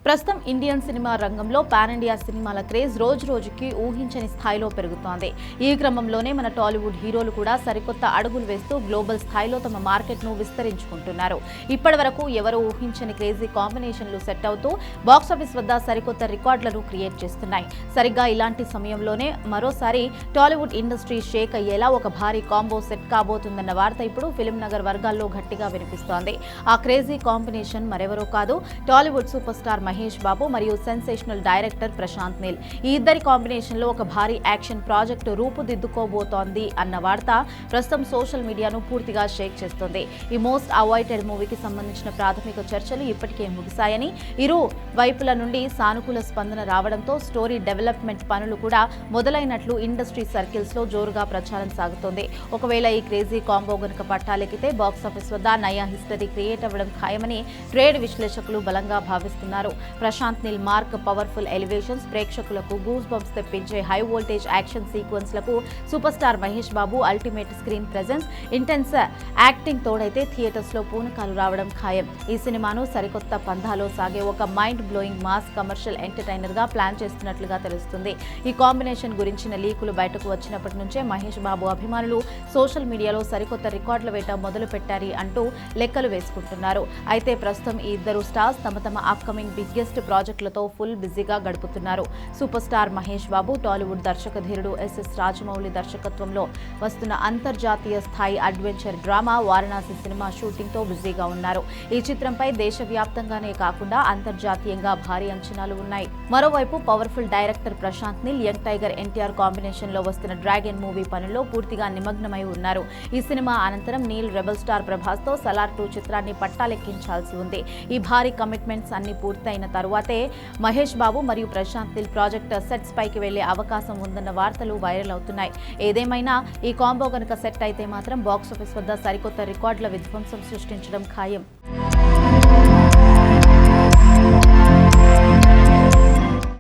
ప్రస్తుతం Indian cinema రంగంలో pan India సినిమాల క్రేజ్ రోజు రోజుకి ఊహించని స్థాయిలో పెరుగుతోంది. ఈ క్రమంలోనే మన టాలీవుడ్ హీరోలు కూడా సరికొత్త అడుగులు వేస్తూ గ్లోబల్ స్థాయిలో తమ మార్కెట్ను విస్తరించుకుంటున్నారు. ఇప్పటివరకు ఎవరు ఊహించని క్రేజీ కాంబినేషన్లు సెట్ అవుతూ బాక్సాఫీస్ వద్ద సరికొత్త రికార్డులను క్రియేట్ చేస్తున్నాయి. సరిగ్గా ఇలాంటి సమయంలోనే మరోసారి టాలీవుడ్ ఇండస్ట్రీ షేక్ అయ్యేలా ఒక భారీ కాంబో సెట్ కాబోతుందన్న వార్త ఇప్పుడు ఫిల్మ్ నగర్ వర్గాల్లో గట్టిగా వినిపిస్తోంది. ఆ క్రేజీ కాంబినేషన్ మరెవరో కాదు, టాలీవుడ్ సూపర్ స్టార్ మహేష్ బాబు మరియు సెన్సేషనల్ డైరెక్టర్ ప్రశాంత్ నీల్. ఈ ఇద్దరి కాంబినేషన్ లో ఒక భారీ యాక్షన్ ప్రాజెక్టు రూపుదిద్దుకోబోతోంది అన్న వార్త ప్రస్తుతం సోషల్ మీడియాను పూర్తిగా షేక్ చేస్తోంది. ఈ మోస్ట్ అవైటెడ్ మూవీకి సంబంధించిన ప్రాథమిక చర్చలు ఇప్పటికే ముగిశాయని, ఇరు వైపుల నుండి సానుకూల స్పందన రావడంతో స్టోరీ డెవలప్మెంట్ పనులు కూడా మొదలైనట్లు ఇండస్ట్రీ సర్కిల్స్ లో జోరుగా ప్రచారం సాగుతోంది. ఒకవేళ ఈ క్రేజీ కాంబో గనుక పట్టాలెక్కితే బాక్సాఫీస్ వద్ద నయా హిస్టరీ క్రియేట్ అవ్వడం ఖాయమని ట్రేడ్ విశ్లేషకులు బలంగా భావిస్తున్నారు. Prashanth Neel mark powerful elevations, ప్రేక్షకులకు గూస్ బంప్స్ తెప్పించే హై వోల్టేజ్ యాక్షన్ సీక్వెన్స్లకు super star Mahesh Babu ultimate screen presence, intense acting తోడైతే థియేటర్స్ లో పూనకాలు రావడం ఖాయం. ఈ సినిమాను సరికొత్త పంధాలో సాగే ఒక mind blowing mass commercial entertainer గా ప్లాన్ చేస్తున్నట్లుగా తెలుస్తుంది. ఈ కాంబినేషన్ గురించిన లీకులు బయటకు వచ్చినప్పటి నుంచే మహేష్ బాబు అభిమానులు సోషల్ మీడియాలో సరికొత్త రికార్డుల వేట మొదలు పెట్టారు అంటూ లెక్కలు వేసుకుంటున్నారు. అయితే ప్రస్తుతం ఈ ఇద్దరు స్టార్స్ తమ అప్కమింగ్ బిగ్గెస్ట్ ప్రాజెక్టులతో ఫుల్ బిజీగా గడుపుతున్నారు. సూపర్ స్టార్ మహేష్ బాబు టాలీవుడ్ దర్శకధీరుడు ఎస్ఎస్ రాజమౌళి దర్శకత్వంలో వస్తున్న అంతర్జాతీయ స్థాయి adventure drama Varanasi cinema shooting తో బిజీగా ఉన్నారు. ఈ చిత్రంపై దేశవ్యాప్తంగానే కాకుండా అంతర్జాతీయంగా భారీ అంచనాలు ఉన్నాయి. మరోవైపు powerful director Prashanth Neel young tiger NTR combination లో వస్తున్న డ్రాగన్ మూవీ పనుల్లో పూర్తిగా నిమగ్నమై ఉన్నారు. ఈ సినిమా అనంతరం నీల్ రెబల్ స్టార్ ప్రభాస్ తో సలార్ 2 చిత్రాన్ని పట్టాలెక్కించాల్సి ఉంది. ఈ భారీ కమిట్మెంట్స్ అన్ని పూర్తయిన తరువాతే మహేష్ బాబు మరియు ప్రశాంత్ నీల్ ప్రాజెక్ట్ సెట్స్ పైకి వెళ్లే అవకాశం ఉందన్న వార్తలు వైరల్ అవుతున్నాయి. ఏదేమైనా ఈ కాంబో గనుక సెట్ అయితే మాత్రం బాక్సాఫీస్ వద్ద సరికొత్త రికార్డుల విధ్వంసం సృష్టించడం ఖాయం.